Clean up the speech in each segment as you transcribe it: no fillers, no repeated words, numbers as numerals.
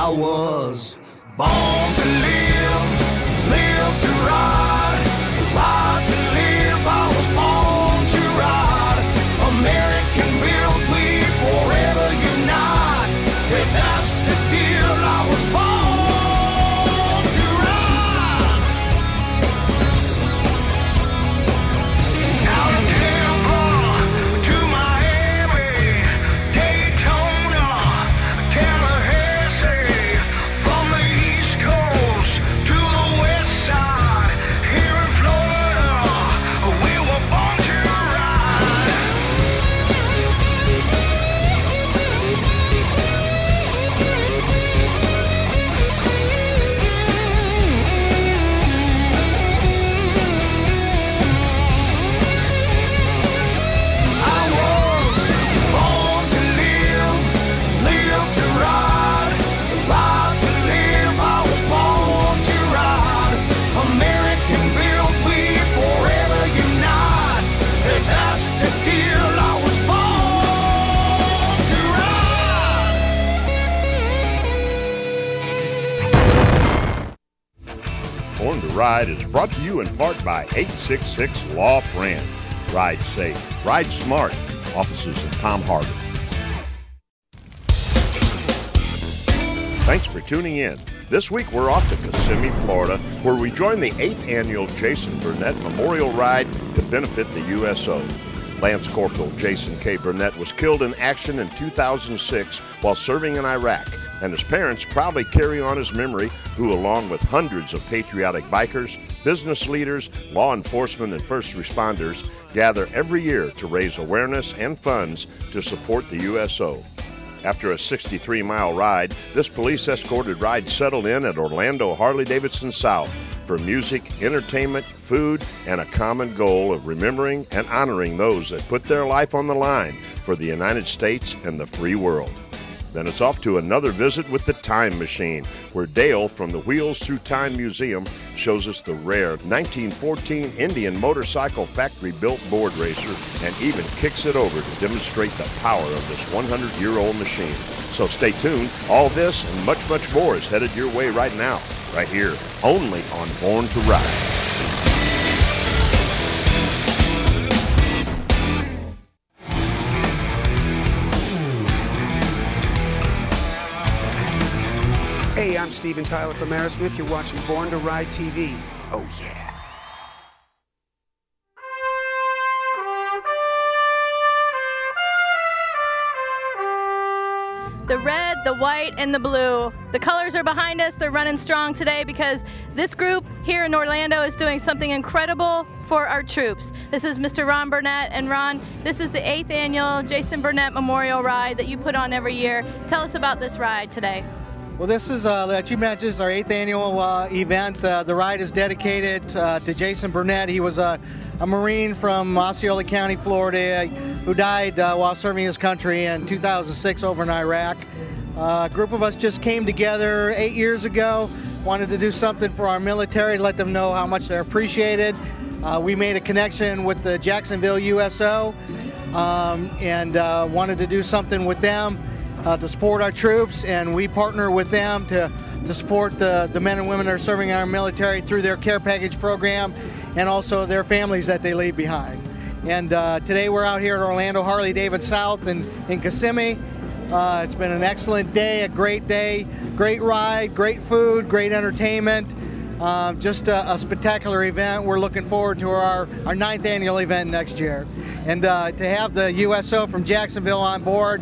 I was born to live, live to ride, ride to live. I was born to ride. American built, we forever unite. If that's the deal, I was born to ride. Out of Tampa to Miami, Daytona, Tallahassee, from the East Coast to the West Side, here in Florida, we were born to ride. I was born to live, live to ride, ride to live. I was born to ride. American built, we forever unite. If that's the deal, I was born to ride. Born to Ride is brought to you in part by 866 Law Friend. Ride safe, ride smart. Offices in Palm Harbor. Thanks for tuning in. This week we're off to Kissimmee, Florida, where we join the 8th annual Jason Burnett Memorial Ride to benefit the USO. Lance Corporal Jason K. Burnett was killed in action in 2006 while serving in Iraq, and his parents proudly carry on his memory, who, along with hundreds of patriotic bikers, business leaders, law enforcement, and first responders, gather every year to raise awareness and funds to support the USO. After a 63-mile ride, this police-escorted ride settled in at Orlando Harley-Davidson South for music, entertainment, food, and a common goal of remembering and honoring those that put their life on the line for the United States and the free world. Then it's off to another visit with the Time Machine, where Dale from the Wheels Through Time Museum shows us the rare 1914 Indian motorcycle factory-built board racer and even kicks it over to demonstrate the power of this 100-year-old machine. So stay tuned. All this and much, much more is headed your way right now, right here, only on Born to Ride. Hey, I'm Steven Tyler from Aerosmith. You're watching Born to Ride TV. Oh, yeah. The red, the white, and the blue. The colors are behind us. They're running strong today because this group here in Orlando is doing something incredible for our troops. This is Mr. Ron Burnett. And Ron, this is the 8th annual Jason Burnett Memorial Ride that you put on every year. Tell us about this ride today. Well, this is, that you mentioned, is our 8th annual event. The ride is dedicated to Jason Burnett. He was a Marine from Osceola County, Florida, who died while serving his country in 2006 over in Iraq. A group of us just came together 8 years ago, wanted to do something for our military, let them know how much they're appreciated. We made a connection with the Jacksonville USO and wanted to do something with them. To support our troops, and we partner with them to support the men and women that are serving our military through their care package program and also their families that they leave behind. And today we're out here at Orlando Harley-Davidson South in Kissimmee. It's been an excellent day, a great day, great ride, great food, great entertainment. Just a spectacular event. We're looking forward to our 9th annual event next year. And to have the USO from Jacksonville on board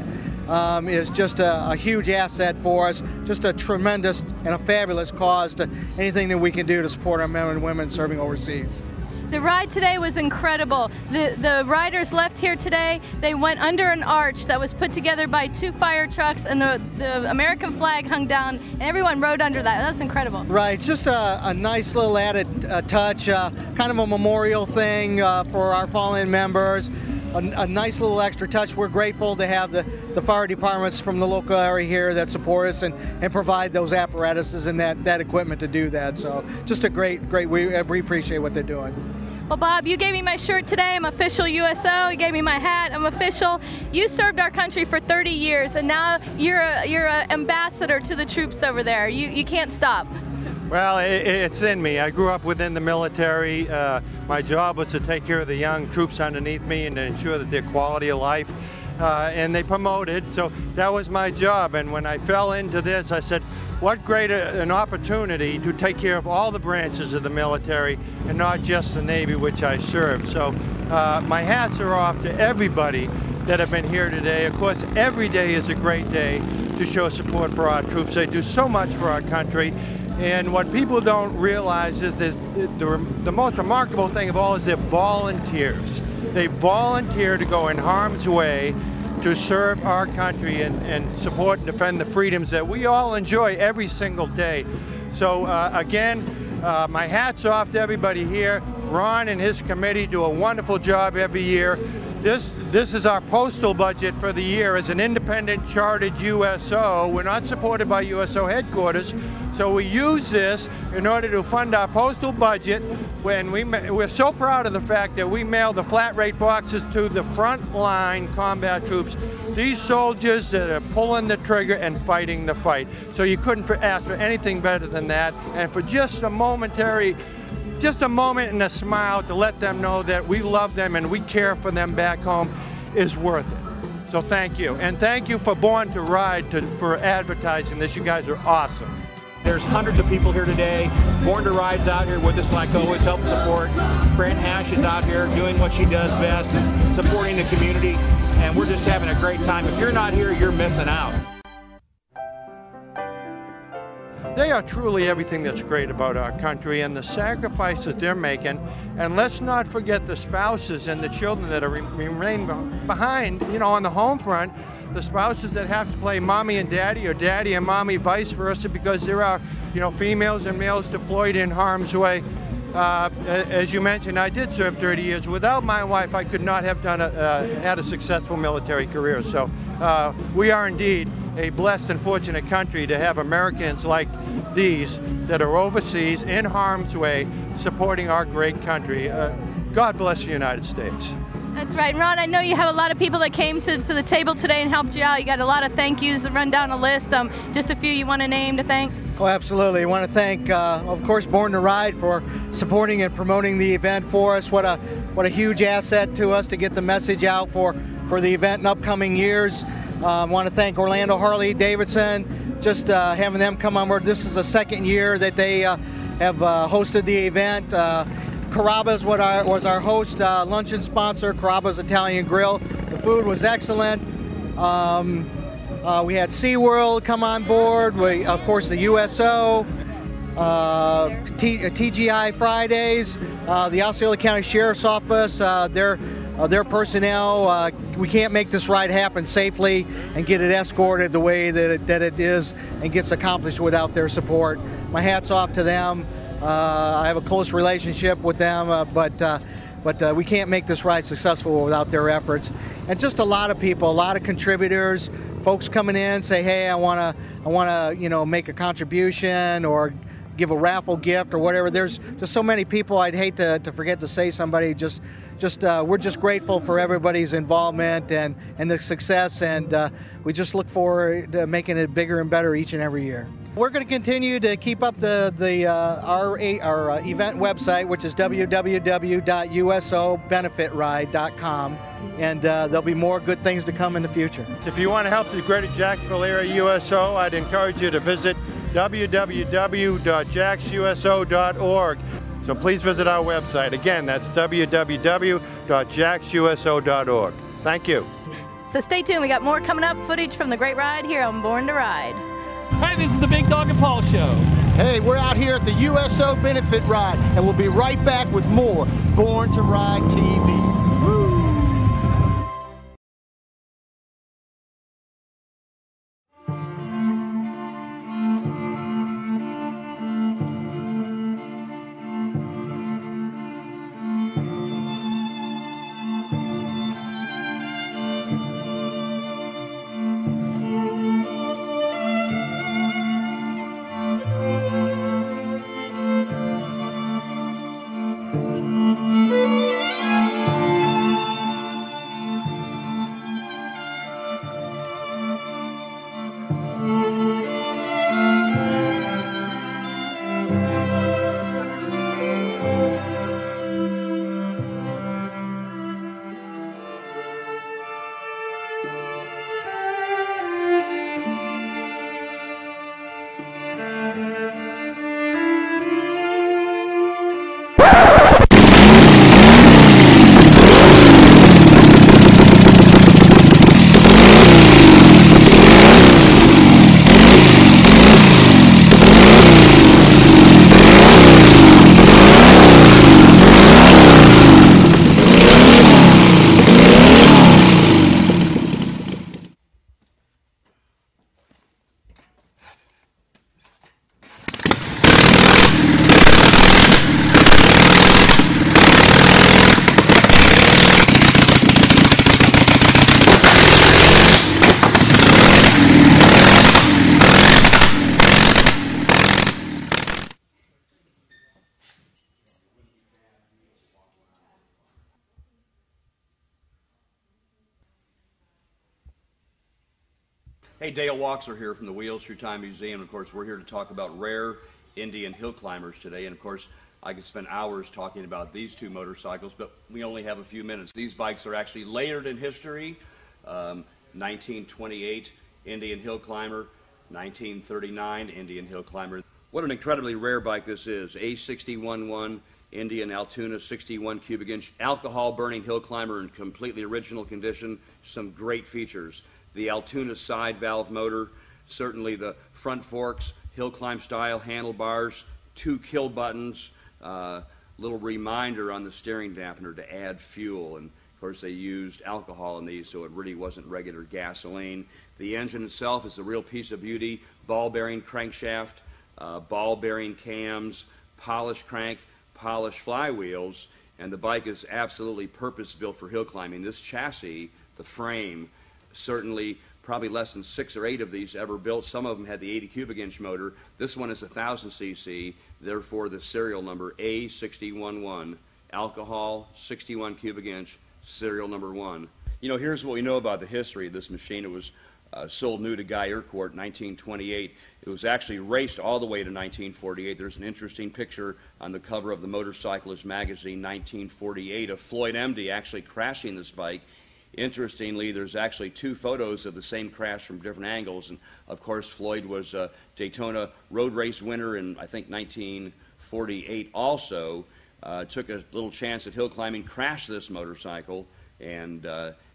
is just a huge asset for us, just a tremendous and a fabulous cause to anything that we can do to support our men and women serving overseas. The ride today was incredible. The riders left here today. They went under an arch that was put together by 2 fire trucks, and the American flag hung down, and everyone rode under that. That's incredible. Right, just a nice little added touch, kind of a memorial thing for our fallen members. A nice little extra touch. We're grateful to have the fire departments from the local area here that support us and provide those apparatuses and that equipment to do that. So just a great, we appreciate what they're doing. Well, Bob, you gave me my shirt today. I'm official USO. You gave me my hat. I'm official. You served our country for 30 years, and now you're an ambassador to the troops over there. You can't stop. Well, it's in me. I grew up within the military. My job was to take care of the young troops underneath me and to ensure that their quality of life, and they promoted, so that was my job. And when I fell into this, I said, what greater an opportunity to take care of all the branches of the military and not just the Navy, which I served. So my hats are off to everybody that have been here today. Of course, every day is a great day to show support for our troops. They do so much for our country. And what people don't realize is the most remarkable thing of all is they're volunteers. They volunteer to go in harm's way to serve our country and support and defend the freedoms that we all enjoy every single day. So again, my hat's off to everybody here. Ron and his committee do a wonderful job every year. This is our postal budget for the year. As an independent chartered USO, we're not supported by USO headquarters, so we use this in order to fund our postal budget. When we're so proud of the fact that we mail the flat rate boxes to the frontline combat troops, these soldiers that are pulling the trigger and fighting the fight. So you couldn't ask for anything better than that. And for just a moment and a smile to let them know that we love them and we care for them back home is worth it. So thank you. And thank you for Born to Ride for advertising this. You guys are awesome. There's hundreds of people here today. Born to Ride's out here with us like always, help support. Fran Ash is out here doing what she does best and supporting the community. And we're just having a great time. If you're not here, you're missing out. They are truly everything that's great about our country and the sacrifices they're making. And let's not forget the spouses and the children that are remain behind, on the home front. The spouses that have to play mommy and daddy or daddy and mommy, vice versa, because there are, females and males deployed in harm's way. As you mentioned, I did serve 30 years. Without my wife, I could not have had a successful military career. So we are indeed a blessed and fortunate country to have Americans like these that are overseas in harm's way supporting our great country. God bless the United States. That's right. And Ron, I know you have a lot of people that came to the table today and helped you out. You got a lot of thank yous to run down a list. Just a few you want to name to thank? Oh, absolutely. I want to thank, of course, Born to Ride for supporting and promoting the event for us. What a huge asset to us to get the message out for the event in upcoming years. I want to thank Orlando Harley Davidson, just having them come on board. This is the second year that they have hosted the event. Carrabba's was our host luncheon sponsor, Carrabba's Italian Grill. The food was excellent. We had SeaWorld come on board. Of course, the USO, TGI Fridays, the Osceola County Sheriff's Office, their personnel. We can't make this ride happen safely and get it escorted the way that it is and gets accomplished without their support. My hat's off to them. I have a close relationship with them, but we can't make this ride successful without their efforts. And just a lot of people, a lot of contributors, folks coming in, say, hey, I want to, make a contribution or give a raffle gift or whatever. There's just so many people. I'd hate to forget to say somebody. We're just grateful for everybody's involvement and the success, and we just look forward to making it bigger and better each and every year. We're going to continue to keep up our event website, which is www.usobenefitride.com, and there'll be more good things to come in the future. If you want to help the Greater Jacksonville Area USO, I'd encourage you to visit www.jaxuso.org. So please visit our website. Again, that's www.jaxuso.org. Thank you. So stay tuned. We got more coming up, footage from the Great Ride here on Born to Ride. Hi, this is the Big Dog and Paul Show. Hey, we're out here at the USO Benefit Ride, and we'll be right back with more Born to Ride TV. Woo. Hey, Dale Walkser here from the Wheels Through Time Museum. Of course, we're here to talk about rare Indian hill climbers today. And of course, I could spend hours talking about these two motorcycles, but we only have a few minutes. These bikes are actually layered in history. 1928 Indian hill climber, 1939 Indian hill climber. What an incredibly rare bike this is. A611 Indian Altoona 61 cubic inch alcohol burning hill climber in completely original condition. Some great features. The Altoona side valve motor, certainly the front forks, hill climb style handlebars, 2 kill buttons, little reminder on the steering dampener to add fuel. And of course they used alcohol in these, so it really wasn't regular gasoline. The engine itself is a real piece of beauty. Ball bearing crankshaft, ball bearing cams, polished crank, polished flywheels, and the bike is absolutely purpose built for hill climbing. This chassis, the frame, certainly probably less than 6 or 8 of these ever built. Some of them had the 80 cubic inch motor. This one is 1,000 cc, therefore the serial number A611, alcohol, 61 cubic inch, serial number 1. You know, here's what we know about the history of this machine. It was sold new to Guy Urquhart in 1928. It was actually raced all the way to 1948. There's an interesting picture on the cover of the Motorcyclist magazine, 1948, of Floyd Emdy actually crashing this bike. Interestingly, there's actually 2 photos of the same crash from different angles, and of course Floyd was a Daytona road race winner in, I think, 1948 also. Took a little chance at hill climbing, crashed this motorcycle, and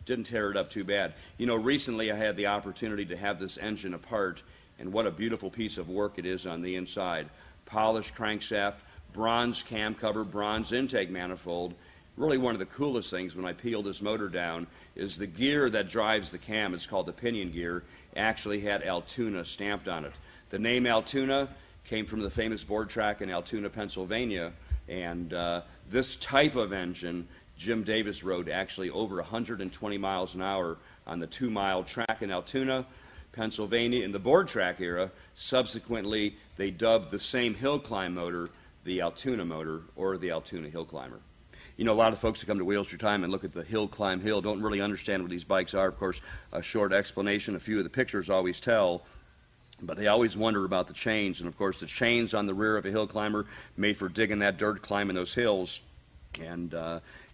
didn't tear it up too bad. You know, recently I had the opportunity to have this engine apart, and what a beautiful piece of work it is on the inside. Polished crankshaft, bronze cam cover, bronze intake manifold. Really one of the coolest things when I peel this motor down is the gear that drives the cam. It's called the pinion gear. Actually had Altoona stamped on it. The name Altoona came from the famous board track in Altoona, Pennsylvania, and this type of engine Jim Davis rode actually over 120 miles an hour on the 2-mile track in Altoona, Pennsylvania. In the board track era, subsequently they dubbed the same hill climb motor the Altoona motor, or the Altoona hill climber. You know, a lot of folks that come to Wheels Through Time and look at the hill climb hill don't really understand what these bikes are. Of course, a short explanation, a few of the pictures always tell, but they always wonder about the chains. And of course, the chains on the rear of a hill climber made for digging that dirt, climbing those hills. And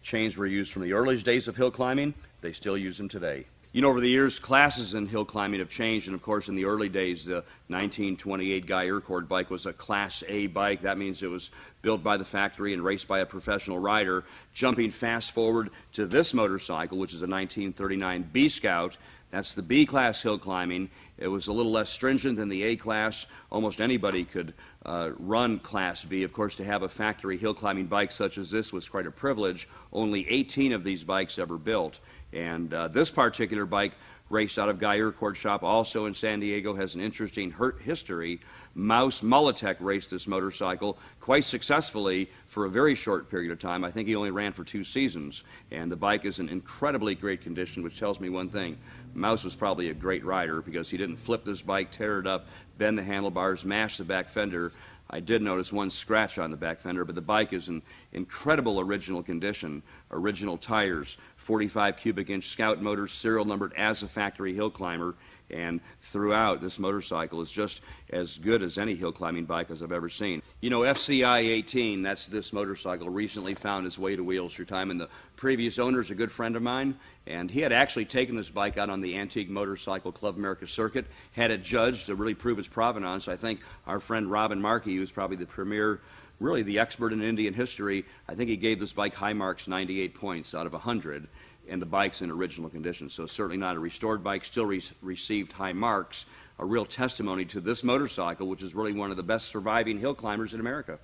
chains were used from the earliest days of hill climbing. They still use them today. You know, over the years, classes in hill climbing have changed, and of course, in the early days, the 1928 Guy Urquhart bike was a Class A bike. That means it was built by the factory and raced by a professional rider. Jumping fast forward to this motorcycle, which is a 1939 B Scout, that's the B-class hill climbing. It was a little less stringent than the A-class. Almost anybody could run Class B. Of course, to have a factory hill climbing bike such as this was quite a privilege. Only 18 of these bikes ever built. And this particular bike, raced out of Guy Urquhart's shop, also in San Diego, has an interesting history. Mouse Molitek raced this motorcycle quite successfully for a very short period of time. I think he only ran for 2 seasons. And the bike is in incredibly great condition, which tells me one thing. Mouse was probably a great rider because he didn't flip this bike, tear it up, bend the handlebars, mash the back fender. I did notice one scratch on the back fender, but the bike is in incredible original condition. Original tires, 45 cubic inch Scout motor, serial numbered as a factory hill climber, and throughout, this motorcycle is just as good as any hill climbing bike as I've ever seen. You know, FCI 18, that's this motorcycle, recently found its way to Wheels Through Time, and the previous owner is a good friend of mine, and he had actually taken this bike out on the Antique Motorcycle Club America circuit, had it judged to really prove its provenance. I think our friend Robin Markey, who's probably the premier, really the expert in Indian history, I think he gave this bike high marks, 98 points out of 100. And the bike's in original condition, so certainly not a restored bike, still received high marks, a real testimony to this motorcycle, which is really one of the best surviving hill climbers in America.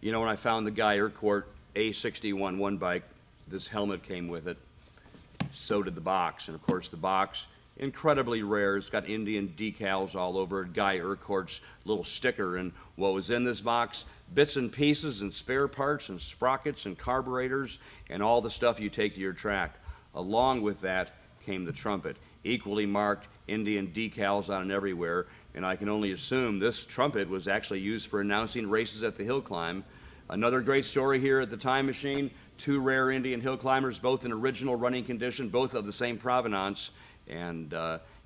You know, when I found the Guy Urquhart A611 bike, this helmet came with it, so did the box, and of course the box, incredibly rare. It's got Indian decals all over it, Guy Urquhart's little sticker, and what was in this box? Bits and pieces and spare parts and sprockets and carburetors and all the stuff you take to your track. Along with that came the trumpet, equally marked, Indian decals on it everywhere, and I can only assume this trumpet was actually used for announcing races at the hill climb. Another great story here at the Time Machine, 2 rare Indian hill climbers, both in original running condition, both of the same provenance, and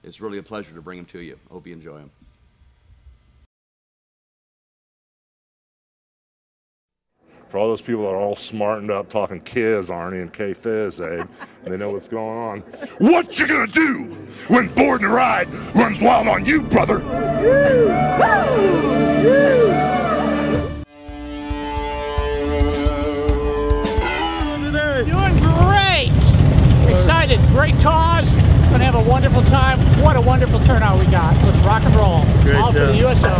it's really a pleasure to bring them to you. I hope you enjoy them. For all those people that are all smartened up talking Kiz, Arnie, and K-Fizz, Abe, they know what's going on. What you gonna do when Born to Ride runs wild on you, brother? Doing great! Excited, great cause. Gonna have a wonderful time. What a wonderful turnout we got. Let's rock and roll. Great All for the USO.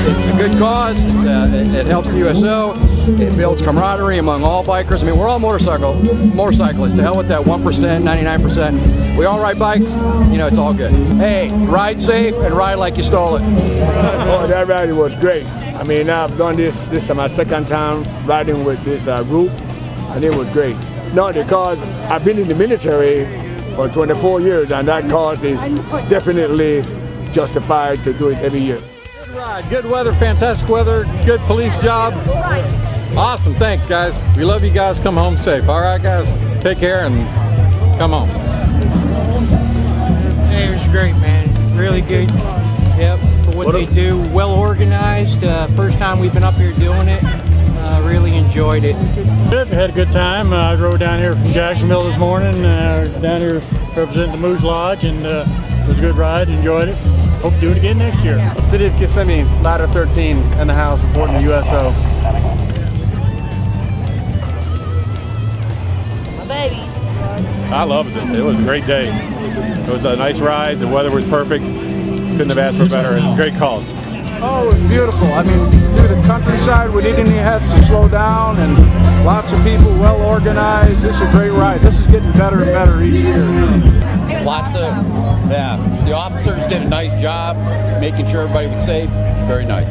It's a good cause. It helps the USO. It builds camaraderie among all bikers. I mean, we're all motorcyclists. To hell with that 1%, 99%. We all ride bikes. You know, it's all good. Hey, ride safe and ride like you stole it. Oh, that ride was great. I mean, I've done this is my second time riding with this group, and it was great. No, because I've been in the military for 24 years, and that cause is definitely justified to do it every year. Good ride, good weather, fantastic weather, good police job. Awesome, thanks guys. We love you guys, come home safe. All right guys, take care and come home. Hey, it was great, man. Really good. Yep, for what they do. Well organized. First time we've been up here doing it. Really enjoyed it. Good, had a good time. I drove down here from Jacksonville this morning, down here representing the Moose Lodge, and it was a good ride, enjoyed it. Hope to do it again next year. City of Kissimmee, ladder 13 in the house, supporting the USO. My baby. I loved it. It was a great day. It was a nice ride. The weather was perfect. Couldn't have asked for better. It was a great cause. Oh, it was beautiful. I mean, through the countryside, we didn't even have to slow down, and lots of people, well organized. This is a great ride. This is getting better and better each year. The officers did a nice job making sure everybody was safe. Very nice.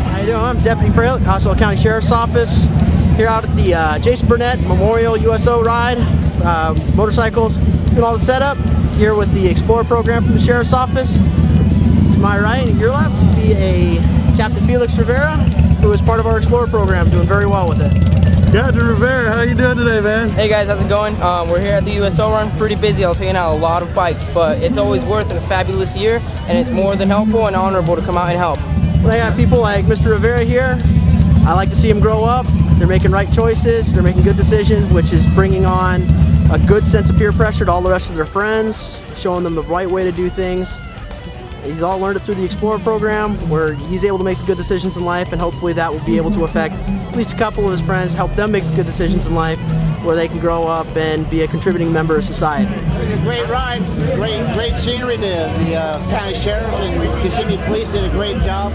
How you doing? I'm Deputy Fralick, Osceola County Sheriff's Office. Here out at the Jason Burnett Memorial USO Ride. Motorcycles, doing all the setup. Here with the Explorer program from the Sheriff's Office. To my right and your left will be a Captain Felix Rivera, who is part of our Explorer program, doing very well with it. Captain Rivera, how you doing today, man? Hey guys, how's it going? We're here at the USO Run, pretty busy. I was taking out a lot of bikes, but it's always worth it, a fabulous year, and it's more than helpful and honorable to come out and help. When I got people like Mr. Rivera here, I like to see them grow up. They're making right choices, they're making good decisions, which is bringing on a good sense of peer pressure to all the rest of their friends, showing them the right way to do things. He's all learned it through the Explorer program, where he's able to make good decisions in life, and hopefully that will be able to affect at least a couple of his friends, help them make good decisions in life, where they can grow up and be a contributing member of society. It was a great ride, great scenery. The county sheriff and Kissimmee police did a great job.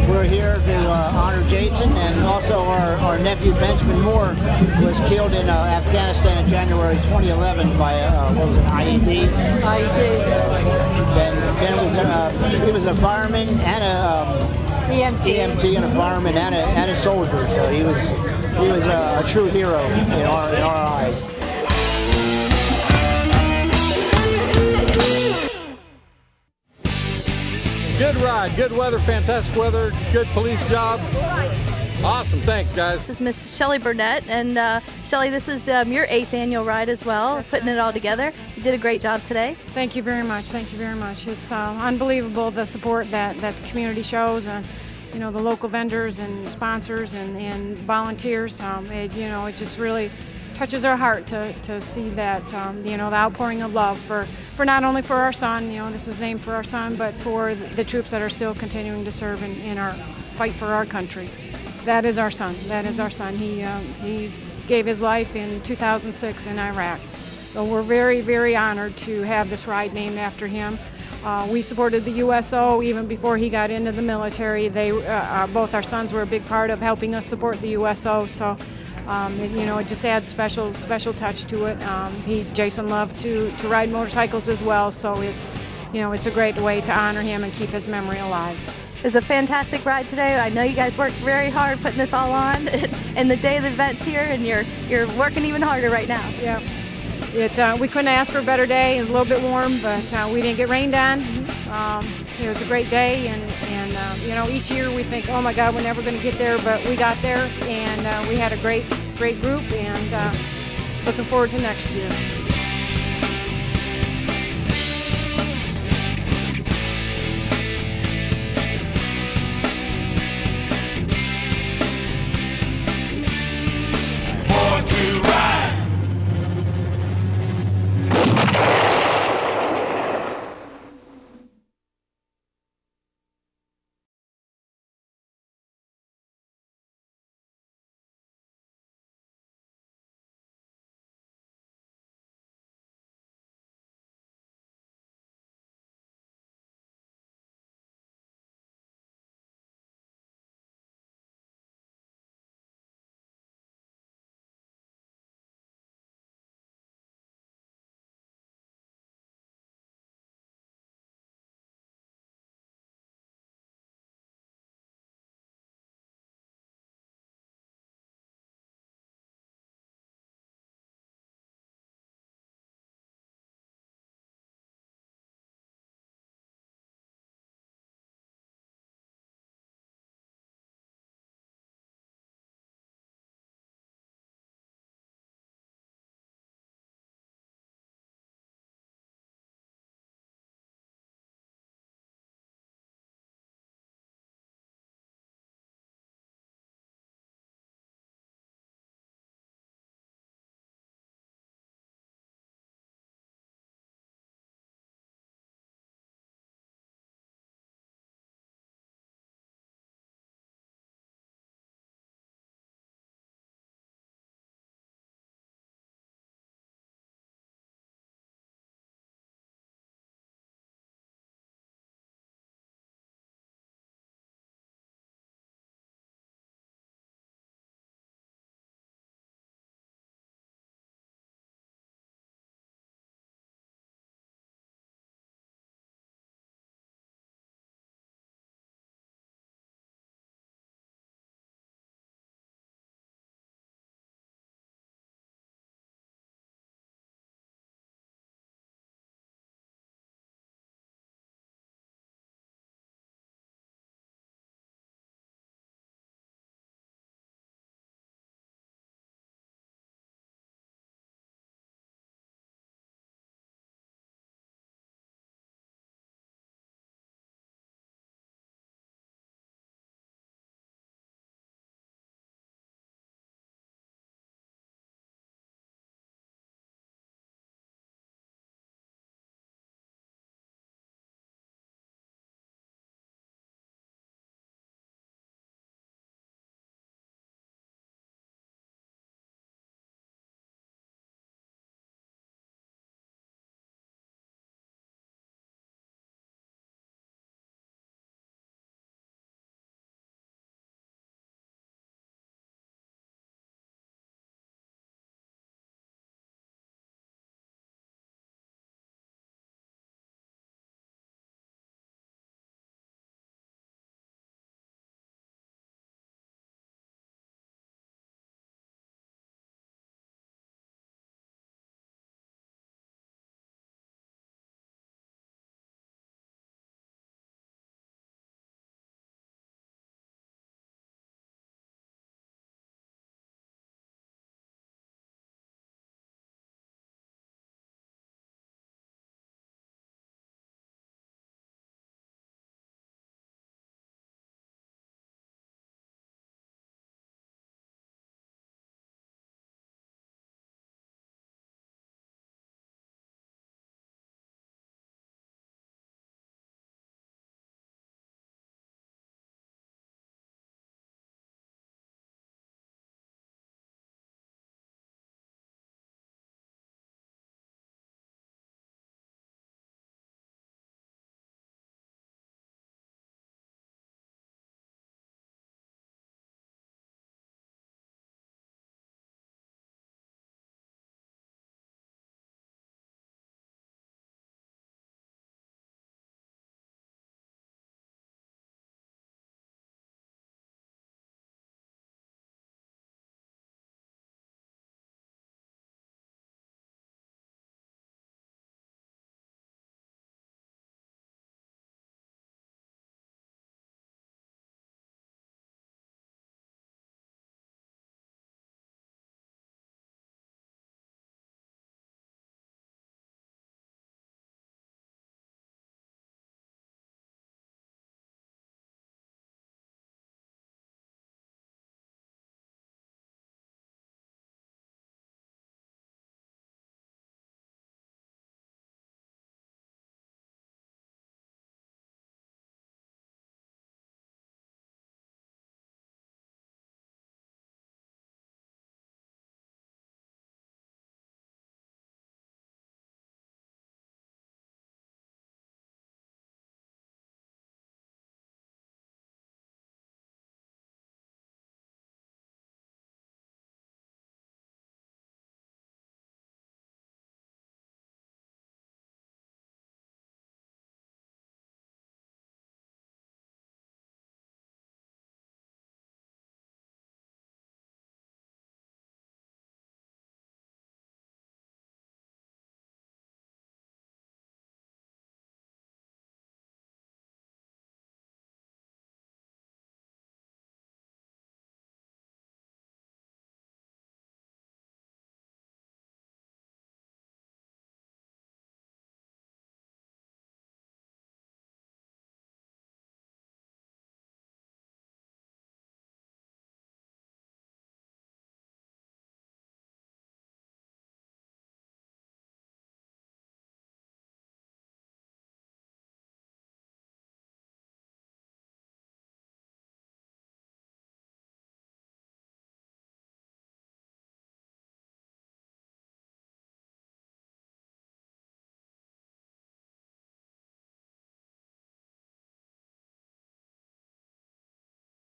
We're here to honor Jason, and also our nephew Benjamin Moore was killed in Afghanistan in January 2011 by what was it, IED? Then he was a fireman and a EMT and a fireman and a soldier. So he was a true hero in our eyes. Good ride, good weather, fantastic weather, good police job. Awesome, thanks guys. This is Miss Shelley Burnett, and Shelley, this is your 8th annual ride as well, putting it all together. You did a great job today. Thank you very much, thank you very much. It's unbelievable the support that the community shows, and you know, the local vendors and sponsors and volunteers. It just really touches our heart to see that, the outpouring of love for not only for our son, this is named for our son, but for the troops that are still continuing to serve in our fight for our country. That is our son. That is our son. He gave his life in 2006 in Iraq. we're very, very honored to have this ride named after him. We supported the USO even before he got into the military. They, both our sons were a big part of helping us support the USO, so it just adds special touch to it. Jason loved to ride motorcycles as well, so it's a great way to honor him and keep his memory alive. It was a fantastic ride today. I know you guys worked very hard putting this all on, and the day of the event's here, and you're working even harder right now. Yeah, we couldn't ask for a better day. It was a little bit warm, but we didn't get rained on. It was a great day, and each year we think, oh my God, we're never going to get there, but we got there, and we had a great group, and looking forward to next year.